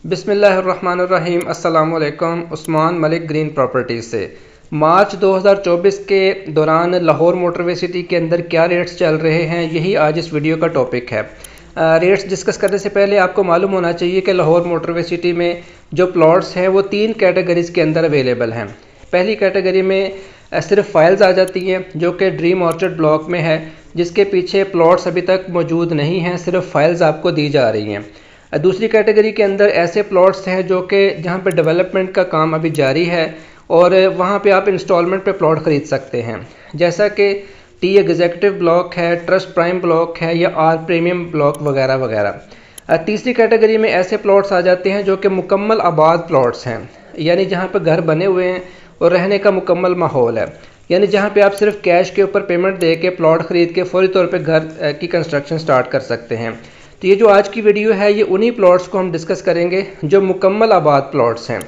बिस्मिल्लाहिर्रहमानिर्रहीम। अस्सलाम वालेकुम। उस्मान मलिक ग्रीन प्रॉपर्टीज़ से मार्च 2024 के दौरान लाहौर मोटरवे सिटी के अंदर क्या रेट्स चल रहे हैं, यही आज इस वीडियो का टॉपिक है। रेट्स डिस्कस करने से पहले आपको मालूम होना चाहिए कि लाहौर मोटरवे सिटी में जो प्लॉट्स हैं वो 3 कैटेगरीज़ के अंदर अवेलेबल हैं। पहली कैटेगरी में सिर्फ फाइल्स आ जाती हैं जो कि ड्रीम ऑर्चर्ड ब्लॉक में है, जिसके पीछे प्लॉट्स अभी तक मौजूद नहीं हैं, सिर्फ फाइल्स आपको दी जा रही हैं। दूसरी कैटेगरी के अंदर ऐसे प्लॉट्स हैं जो कि जहाँ पे डेवलपमेंट का काम अभी जारी है और वहाँ पे आप इंस्टॉलमेंट पे प्लॉट ख़रीद सकते हैं, जैसा कि टी एग्जेक्टिव ब्लॉक है, ट्रस्ट प्राइम ब्लॉक है या आर प्रीमियम ब्लॉक वगैरह वगैरह। तीसरी कैटेगरी में ऐसे प्लॉट्स आ जाते हैं जो कि मुकम्मल आबाद प्लॉट्स हैं, यानी जहाँ पे घर बने हुए हैं और रहने का मुकम्मल माहौल है, यानी जहाँ पे आप सिर्फ कैश के ऊपर पेमेंट दे के प्लॉट ख़रीद के फौरी तौर पे घर की कंस्ट्रक्शन स्टार्ट कर सकते हैं। तो ये जो आज की वीडियो है ये उन्हीं प्लॉट्स को हम डिस्कस करेंगे जो मुकम्मल आबाद प्लॉट्स हैं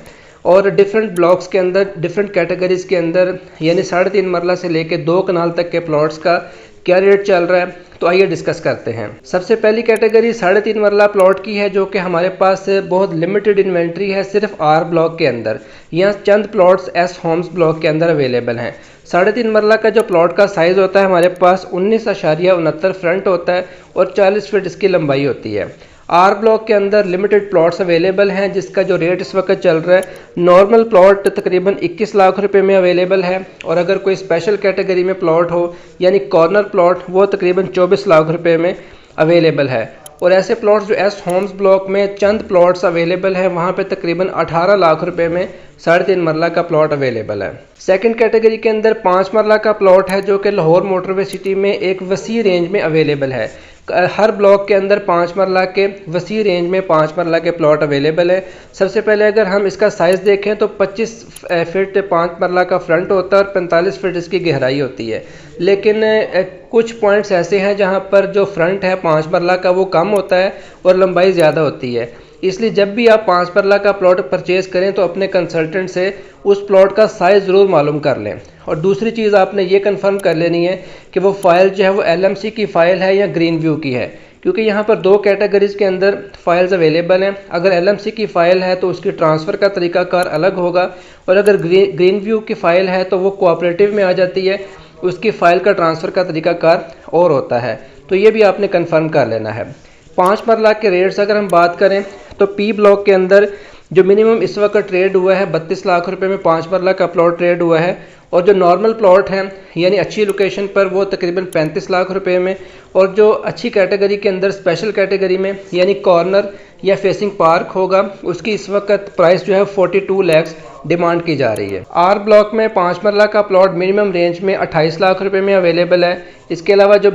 और डिफरेंट ब्लॉक्स के अंदर डिफरेंट कैटेगरीज़ के अंदर, यानी 3.5 मरला से लेके 2 कनाल तक के प्लॉट्स का क्या रेट चल रहा है। तो आइए डिस्कस करते हैं। सबसे पहली कैटेगरी 3.5 मरला प्लॉट की है जो कि हमारे पास बहुत लिमिटेड इन्वेंट्री है, सिर्फ आर ब्लॉक के अंदर। यहाँ चंद प्लॉट्स एस होम्स ब्लॉक के अंदर अवेलेबल हैं। 3.5 मरला का जो प्लॉट का साइज़ होता है हमारे पास 19.69 फ्रंट होता है और 40 फीट इसकी लंबाई होती है। आर ब्लॉक के अंदर लिमिटेड प्लॉट्स अवेलेबल हैं, जिसका जो रेट इस वक्त चल रहा है, नॉर्मल प्लॉट तकरीबन 21 लाख रुपए में अवेलेबल है और अगर कोई स्पेशल कैटेगरी में प्लॉट हो यानी कॉर्नर प्लॉट, वो तकरीबन 24 लाख रुपए में अवेलेबल है। और ऐसे प्लॉट्स जो एस होम्स ब्लॉक में चंद प्लॉट्स अवेलेबल हैं, वहाँ पे तकरीबन 18 लाख रुपए में 3.5 मरला का प्लॉट अवेलेबल है। सेकंड कैटेगरी के अंदर 5 मरला का प्लॉट है जो कि लाहौर मोटरवे सिटी में एक वसी रेंज में अवेलेबल है। हर ब्लॉक के अंदर 5 मरला के वसी रेंज में 5 मरला के प्लॉट अवेलेबल है। सबसे पहले अगर हम इसका साइज़ देखें तो 25 फीट 5 मरला का फ्रंट होता है और 45 फीट इसकी गहराई होती है। लेकिन कुछ पॉइंट्स ऐसे हैं जहां पर जो फ्रंट है 5 मरला का वो कम होता है और लंबाई ज़्यादा होती है। इसलिए जब भी आप 5 मरला का प्लॉट परचेज़ करें तो अपने कंसल्टेंट से उस प्लॉट का साइज़ ज़रूर मालूम कर लें। और दूसरी चीज़ आपने ये कंफर्म कर लेनी है कि वो फ़ाइल जो है वो LMC की फ़ाइल है या ग्रीन व्यू की है, क्योंकि यहाँ पर 2 कैटेगरीज़ के अंदर फ़ाइल्स अवेलेबल हैं। अगर LMC की फ़ाइल है तो उसकी ट्रांसफ़र का तरीकाकार अलग होगा और अगर ग्रीन व्यू की फ़ाइल है तो वो कोऑपरेटिव में आ जाती है, उसकी फ़ाइल का ट्रांसफ़र का तरीकाकार और होता है। तो ये भी आपने कंफर्म कर लेना है। 5 मरला के रेट्स अगर हम बात करें तो पी ब्लॉक के अंदर जो मिनिमम इस वक्त ट्रेड हुआ है 32 लाख रुपए में 5 मरला का प्लॉट ट्रेड हुआ है और जो नॉर्मल प्लॉट है यानी अच्छी लोकेशन पर वो तकरीबन 35 लाख रुपए में, और जो अच्छी कैटेगरी के अंदर स्पेशल कैटेगरी में यानी कॉर्नर या फेसिंग पार्क होगा उसकी इस वक्त प्राइस जो है 42 लाख डिमांड की जा रही है। आर ब्लॉक में 5 मरला का प्लॉट मिनिमम रेंज में 28 लाख रुपए में अवेलेबल है। इसके अलावा जो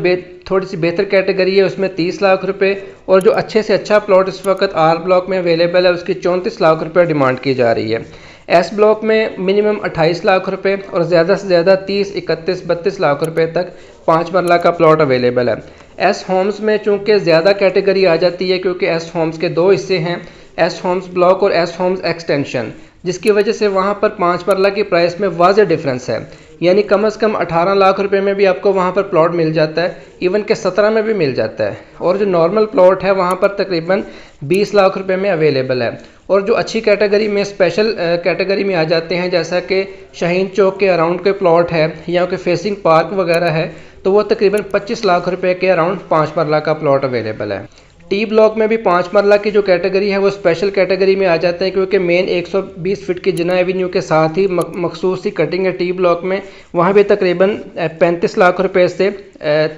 थोड़ी सी बेहतर कैटेगरी है उसमें 30 लाख रुपए और जो अच्छे से अच्छा प्लॉट इस वक्त आर ब्लॉक में अवेलेबल है उसकी 34 लाख रुपए डिमांड की जा रही है। एस ब्लॉक में मिनिमम 28 लाख रुपए और ज़्यादा से ज़्यादा 30, 31, 32 लाख रुपए तक 5 मरला का प्लॉट अवेलेबल है। एस होम्स में चूँकि ज़्यादा कैटेगरी आ जाती है क्योंकि एस होम्स के 2 हिस्से हैं, एस होम्स ब्लॉक और एस होम्स एक्सटेंशन, जिसकी वजह से वहाँ पर 5 मरला की प्राइस में वाज़ेह डिफरेंस है, यानी कम से कम 18 लाख रुपए में भी आपको वहाँ पर प्लॉट मिल जाता है, इवन के 17 में भी मिल जाता है। और जो नॉर्मल प्लॉट है वहाँ पर तकरीबन 20 लाख रुपए में अवेलेबल है। और जो अच्छी कैटेगरी में स्पेशल कैटेगरी में आ जाते हैं जैसा कि शाहीन चौक के अराउंड के प्लॉट है या कि फेसिंग पार्क वगैरह है, तो वो तकरीबन 25 लाख रुपए के अराउंड 5 मरला का प्लॉट अवेलेबल है। टी ब्लॉक में भी 5 मरला की जो कैटेगरी है वो स्पेशल कैटेगरी में आ जाते हैं क्योंकि मेन 120 फीट की जिना एवेन्यू के साथ ही मखसूस सी कटिंग है टी ब्लॉक में, वहाँ भी तकरीबन 35 लाख रुपए से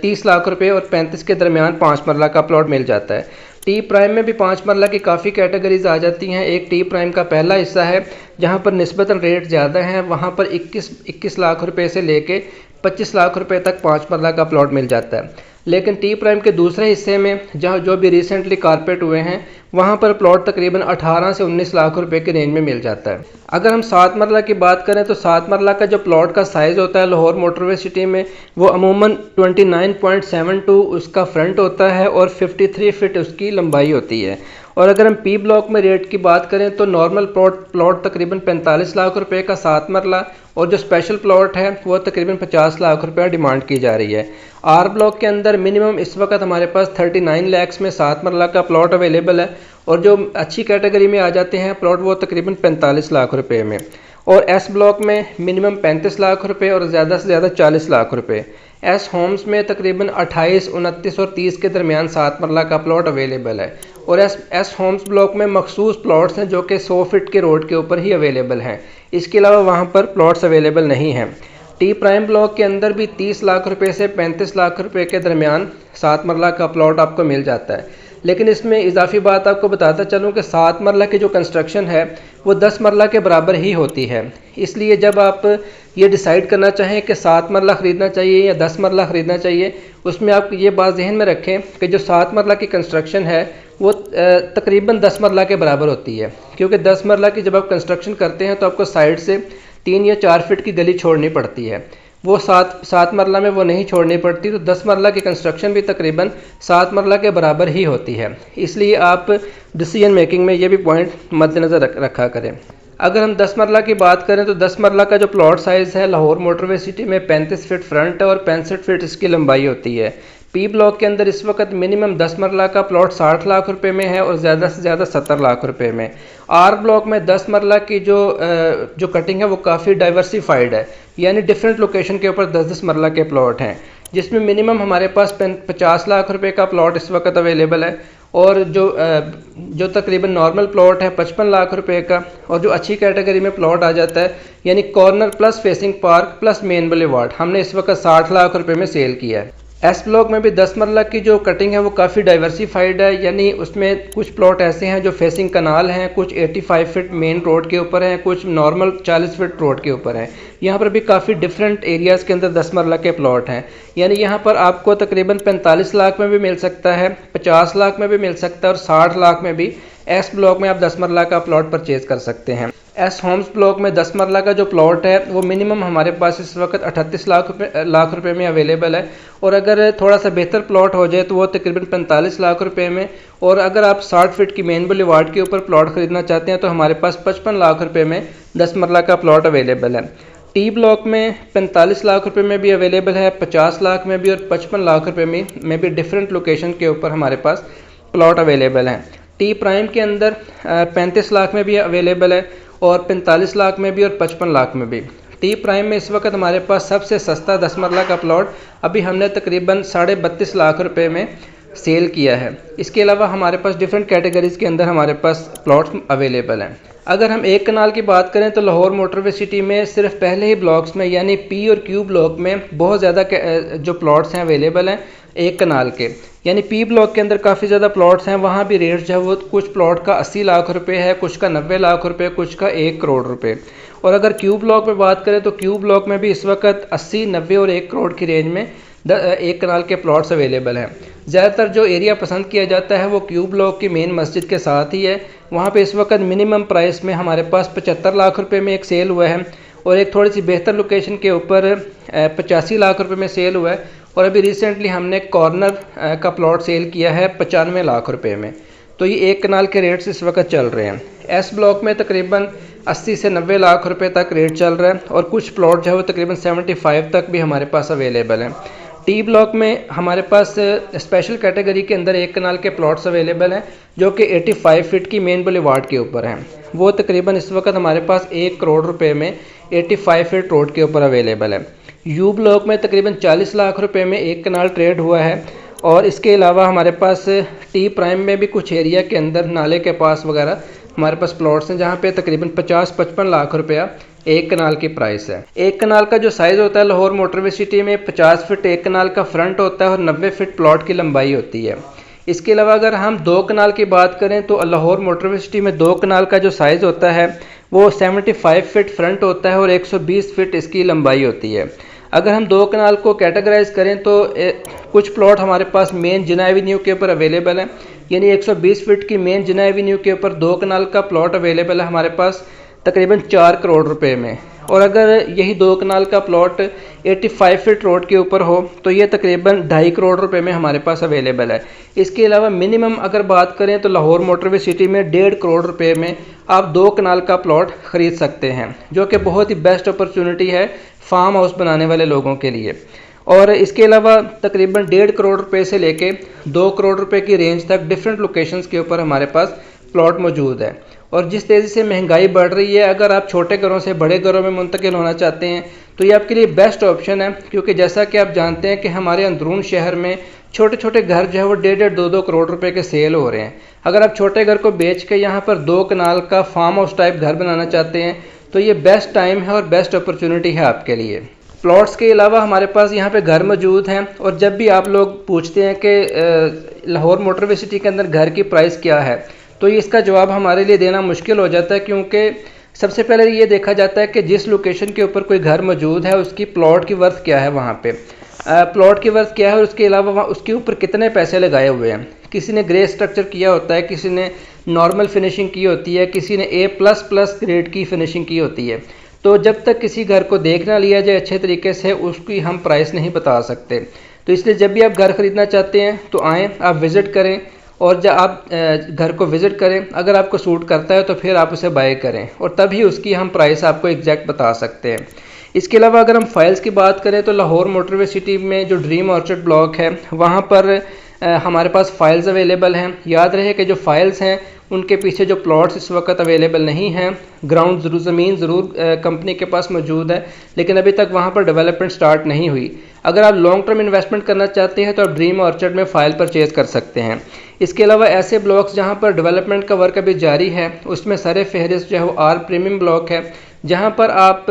30 लाख रुपए और 35 के दरमियान 5 मरला का प्लॉट मिल जाता है। टी प्राइम में भी 5 मरला की काफ़ी कैटेगरीज आ जाती हैं। एक टी प्राइम का पहला हिस्सा है जहाँ पर निस्बतन रेट ज़्यादा हैं, वहाँ पर 21 लाख रुपए से लेके 25 लाख रुपए तक 5 मरला का प्लॉट मिल जाता है। लेकिन टी प्राइम के दूसरे हिस्से में जहाँ जो भी रिसेंटली कारपेट हुए हैं वहाँ पर प्लॉट तकरीबन 18 से 19 लाख रुपए के रेंज में मिल जाता है। अगर हम 7 मरला की बात करें तो 7 मरला का जो प्लॉट का साइज़ होता है लाहौर मोटरवे सिटी में वो अमूमन 29.72 उसका फ्रंट होता है और 53 फीट उसकी लंबाई होती है। और अगर हम पी ब्लॉक में रेट की बात करें तो नॉर्मल प्लॉट तकरीबन 45 लाख रुपए का 7 मरला, और जो स्पेशल प्लॉट है वो तकरीबन 50 लाख रुपए डिमांड की जा रही है। आर ब्लॉक के अंदर मिनिमम इस वक्त हमारे पास 39 लाख में 7 मरला का प्लॉट अवेलेबल है, और जो अच्छी कैटेगरी में आ जाते हैं प्लॉट वो तकरीबन 45 लाख रुपए में। और एस ब्लॉक में मिनिमम 35 लाख रुपए और ज़्यादा से ज़्यादा 40 लाख रुपए। एस होम्स में तकरीबन 28, 29 और 30 के दरमियान 7 मरला का प्लॉट अवेलेबल है। और एस होम्स ब्लॉक में मखसूस प्लॉट्स हैं जो कि 100 फीट के रोड के ऊपर ही अवेलेबल हैं, इसके अलावा वहाँ पर प्लॉट्स अवेलेबल नहीं हैं। टी प्राइम ब्लॉक के अंदर भी 30 लाख रुपए से 35 लाख रुपए के दरमियान 7 मरला का प्लॉट आपको मिल जाता है। लेकिन इसमें इजाफी बात आपको बताता चलूँ कि 7 मरला की जो कंस्ट्रक्शन है वो 10 मरला के बराबर ही होती है। इसलिए जब आप ये डिसाइड करना चाहें कि 7 मरला ख़रीदना चाहिए या 10 मरला ख़रीदना चाहिए, उसमें आप ये बात जहन में रखें कि जो 7 मरला की कंस्ट्रक्शन है वो तकरीबन 10 मरला के बराबर होती है, क्योंकि 10 मरला की जब आप कंस्ट्रक्शन करते हैं तो आपको साइड से 3 या 4 फीट की गली छोड़नी पड़ती है, वो 7 मरला में वो नहीं छोड़नी पड़ती। तो 10 मरला की कंस्ट्रक्शन भी तकरीबन 7 मरला के बराबर ही होती है। इसलिए आप डिसीजन मेकिंग में ये भी पॉइंट मद्देनज़र रखा करें। अगर हम 10 मरला की बात करें तो 10 मरला का जो प्लॉट साइज़ है लाहौर मोटरवे सिटी में 35 फीट फ्रंट है और 65 फीट इसकी लंबाई होती है। पी ब्लॉक के अंदर इस वक्त मिनिमम 10 मरला का प्लॉट 60 लाख रुपए में है और ज़्यादा से ज़्यादा 70 लाख रुपए में। आर ब्लॉक में 10 मरला की जो कटिंग है वो काफ़ी डाइवर्सिफाइड है, यानी डिफरेंट लोकेशन के ऊपर 10-10 मरला के प्लॉट हैं, जिसमें मिनिमम हमारे पास 50 लाख रुपए का प्लॉट इस वक्त अवेलेबल है, और जो तकरीबन नॉर्मल प्लॉट है 55 लाख रुपए का, और जो अच्छी कैटेगरी में प्लॉट आ जाता है यानी corner plus facing park plus main boulevard, हमने इस वक्त 60 लाख रुपए में सेल किया है। एस ब्लॉक में भी 10 मरला की जो कटिंग है वो काफ़ी डाइवर्सिफाइड है, यानी उसमें कुछ प्लॉट ऐसे हैं जो फेसिंग कनाल हैं, कुछ 85 फीट मेन रोड के ऊपर हैं, कुछ नॉर्मल 40 फीट रोड के ऊपर हैं। यहाँ पर भी काफ़ी डिफरेंट एरियाज़ के अंदर 10 मरला के प्लॉट हैं, यानी यहाँ पर आपको तकरीबन 45 लाख में भी मिल सकता है, 50 लाख में भी मिल सकता है और 60 लाख में भी एस ब्लॉक में आप 10 मरला का प्लॉट परचेज कर सकते हैं। एस होम्स ब्लॉक में 10 मरला का जो प्लॉट है वो मिनिमम हमारे पास इस वक्त 38 लाख रुपए में अवेलेबल है, और अगर थोड़ा सा बेहतर प्लॉट हो जाए तो वो तकरीबन 45 लाख रुपए में। और अगर आप 60 फीट की मेन बुलेवार्ड के ऊपर प्लॉट खरीदना चाहते हैं तो हमारे पास 55 लाख रुपए में 10 मरला का प्लॉट अवेलेबल है। टी ब्लॉक में 45 लाख रुपए में भी अवेलेबल है, 50 लाख में भी और 55 लाख रुपए में भी डिफरेंट लोकेशन के ऊपर हमारे पास प्लॉट अवेलेबल हैं। टी प्राइम के अंदर 35 लाख में भी अवेलेबल है और 45 लाख में भी और 55 लाख में भी। टी प्राइम में इस वक्त हमारे पास सबसे सस्ता 10 मरला का प्लॉट अभी हमने तकरीबन 32.5 लाख रुपए में सेल किया है। इसके अलावा हमारे पास डिफरेंट कैटेगरीज़ के अंदर हमारे पास प्लॉट्स अवेलेबल हैं। अगर हम एक कनाल की बात करें तो लाहौर मोटरवे सिटी में सिर्फ पहले ही ब्लॉक्स में यानी पी और क्यू ब्लॉक में बहुत ज़्यादा जो प्लॉट्स हैं अवेलेबल हैं एक कनाल के। यानी पी ब्लॉक के अंदर काफ़ी ज़्यादा प्लॉट्स हैं, वहाँ भी रेट जो है वो कुछ प्लॉट का 80 लाख रुपए है, कुछ का 90 लाख रुपए, कुछ का 1 करोड़ रुपए। और अगर क्यू ब्लॉक में बात करें तो क्यू ब्लॉक में भी इस वक्त 80, 90 और 1 करोड़ की रेंज में एक कनाल के प्लॉट्स अवेलेबल हैं। ज़्यादातर जो एरिया पसंद किया जाता है वो क्यू ब्लॉक की मेन मस्जिद के साथ ही है। वहाँ पे इस वक्त मिनिमम प्राइस में हमारे पास 75 लाख रुपए में एक सेल हुआ है, और एक थोड़ी सी बेहतर लोकेशन के ऊपर 85 लाख रुपए में सेल हुआ है, और अभी रिसेंटली हमने कॉर्नर का प्लॉट सेल किया है 95 लाख रुपए में। तो ये एक कनाल के रेट्स इस वक्त चल रहे हैं। एस ब्लॉक में तकरीबन 80 से 90 लाख रुपए तक रेट चल रहा है, और कुछ प्लॉट जो है वो तकरीबन 75 तक भी हमारे पास अवेलेबल हैं। टी ब्लॉक में हमारे पास स्पेशल कैटेगरी के अंदर एक कनाल के प्लॉट्स अवेलेबल हैं जो कि 85 फीट की मेन बुलेवार्ड के ऊपर हैं। वो तकरीबन इस वक्त हमारे पास 1 करोड़ रुपए में 85 फीट रोड के ऊपर अवेलेबल है। यू ब्लॉक में तकरीबन 40 लाख रुपए में एक कनाल ट्रेड हुआ है, और इसके अलावा हमारे पास टी प्राइम में भी कुछ एरिया के अंदर नाले के पास वगैरह हमारे पास प्लॉट्स हैं जहाँ पे तकरीबन 50-55 लाख रुपया एक कनाल की प्राइस है। एक कनाल का जो साइज़ होता है लाहौर मोटरवे सिटी में 50 फीट एक कनाल का फ्रंट होता है और 90 फीट प्लॉट की लंबाई होती है। इसके अलावा अगर हम 2 कनाल की बात करें तो लाहौर मोटरवे सिटी में 2 कनाल का जो साइज़ होता है वो 75 फीट फ्रंट होता है और 120 फीट इसकी लंबाई होती है। अगर हम 2 कनाल को कैटेगराइज करें तो कुछ प्लॉट हमारे पास मेन जिना एवेन्यू के ऊपर अवेलेबल है, यानी 120 फीट की मेन जिना एवेन्यू के ऊपर 2 कनाल का प्लॉट अवेलेबल है हमारे पास, तकरीबन 4 करोड़ रुपए में। और अगर यही 2 कनाल का प्लॉट 85 फीट रोड के ऊपर हो तो ये तकरीबन 2.5 करोड़ रुपए में हमारे पास अवेलेबल है। इसके अलावा मिनिमम अगर बात करें तो लाहौर मोटरवे सिटी में 1.5 करोड़ रुपए में आप 2 कनाल का प्लॉट खरीद सकते हैं, जो कि बहुत ही बेस्ट अपॉर्चुनिटी है फार्म हाउस बनाने वाले लोगों के लिए। और इसके अलावा तकरीबन 1.5 करोड़ रुपए से लेके 2 करोड़ रुपए की रेंज तक डिफरेंट लोकेशंस के ऊपर हमारे पास प्लॉट मौजूद है। और जिस तेज़ी से महंगाई बढ़ रही है, अगर आप छोटे घरों से बड़े घरों में मुंतकिल होना चाहते हैं तो ये आपके लिए बेस्ट ऑप्शन है, क्योंकि जैसा कि आप जानते हैं कि हमारे अंदरून शहर में छोटे छोटे घर जो है वो 1.5 2 करोड़ रुपए के सेल हो रहे हैं। अगर आप छोटे घर को बेच के यहाँ पर 2 कनाल का फार्म हाउस टाइप घर बनाना चाहते हैं तो ये बेस्ट टाइम है और बेस्ट अपॉर्चुनिटी है आपके लिए। प्लॉट्स के अलावा हमारे पास यहाँ पे घर मौजूद हैं। और जब भी आप लोग पूछते हैं कि लाहौर मोटरवे सिटी के अंदर घर की प्राइस क्या है, तो इसका जवाब हमारे लिए देना मुश्किल हो जाता है, क्योंकि सबसे पहले ये देखा जाता है कि जिस लोकेशन के ऊपर कोई घर मौजूद है उसकी प्लॉट की वर्थ क्या है, वहाँ पे प्लॉट की वर्थ क्या है, और उसके अलावा वहाँ उसके ऊपर कितने पैसे लगाए हुए हैं। किसी ने ग्रे स्ट्रक्चर किया होता है, किसी ने नॉर्मल फिनिशिंग की होती है, किसी ने A++ ग्रेड की फिनिशिंग की होती है। तो जब तक किसी घर को देख ना लिया जाए अच्छे तरीके से, उसकी हम प्राइस नहीं बता सकते। तो इसलिए जब भी आप घर ख़रीदना चाहते हैं तो आएँ, आप विज़िट करें, और जब आप घर को विज़िट करें, अगर आपको सूट करता है तो फिर आप उसे बाय करें, और तभी उसकी हम प्राइस आपको एग्जैक्ट बता सकते हैं। इसके अलावा अगर हम फाइल्स की बात करें तो लाहौर मोटरवे सिटी में जो ड्रीम ऑर्चर्ड ब्लॉक है वहाँ पर हमारे पास फ़ाइल्स अवेलेबल हैं। याद रहे कि जो फ़ाइल्स हैं उनके पीछे जो प्लॉट्स इस वक्त अवेलेबल नहीं हैं। ग्राउंड ज़मीन ज़रूर कंपनी के पास मौजूद है, लेकिन अभी तक वहाँ पर डेवलपमेंट स्टार्ट नहीं हुई। अगर आप लॉन्ग टर्म इन्वेस्टमेंट करना चाहते हैं तो आप ड्रीम ऑर्चर्ड में फ़ाइल परचेज़ कर सकते हैं। इसके अलावा ऐसे ब्लॉक्स जहाँ पर डेवलपमेंट का वर्क अभी जारी है, उसमें सर फहरिस्त जो है वो आर प्रीमियम ब्लॉक है, जहाँ पर आप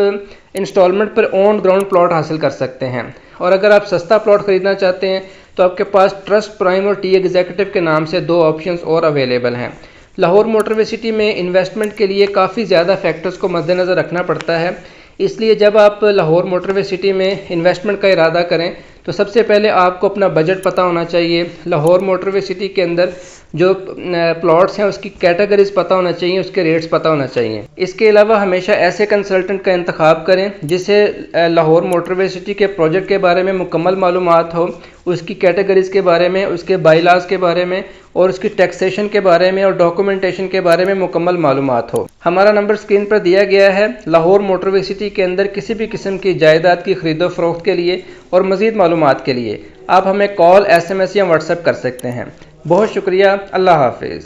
इंस्टॉलमेंट पर ऑन ग्राउंड प्लॉट हासिल कर सकते हैं। और अगर आप सस्ता प्लॉट ख़रीदना चाहते हैं तो आपके पास ट्रस्ट प्राइम और टी एग्जीक्यूटिव के नाम से 2 ऑप्शंस और अवेलेबल हैं। लाहौर मोटरवे सिटी में इन्वेस्टमेंट के लिए काफ़ी ज़्यादा फैक्टर्स को मद्देनज़र रखना पड़ता है, इसलिए जब आप लाहौर मोटरवे सिटी में इन्वेस्टमेंट का इरादा करें तो सबसे पहले आपको अपना बजट पता होना चाहिए। लाहौर मोटरवे सिटी के अंदर जो प्लॉट्स हैं उसकी कैटेगरीज पता होना चाहिए, उसके रेट्स पता होना चाहिए। इसके अलावा हमेशा ऐसे कंसल्टेंट का इंतखाब करें जिसे लाहौर मोटरवे सिटी के प्रोजेक्ट के बारे में मुकम्मल मालूमात हो, उसकी कैटेगरीज़ के बारे में, उसके बाईलाज के बारे में, और उसकी टैक्सेशन के बारे में और डॉक्यूमेंटेशन के बारे में मुकम्मल मालूमात हो। हमारा नंबर स्क्रीन पर दिया गया है। लाहौर मोटरवे सिटी के अंदर किसी भी किस्म की जायदाद की खरीदो फरोख्त के लिए और मज़ीद मालूमात के लिए आप हमें कॉल, SMS या व्हाट्सएप कर सकते हैं। बहुत शुक्रिया। अल्लाह हाफिज़।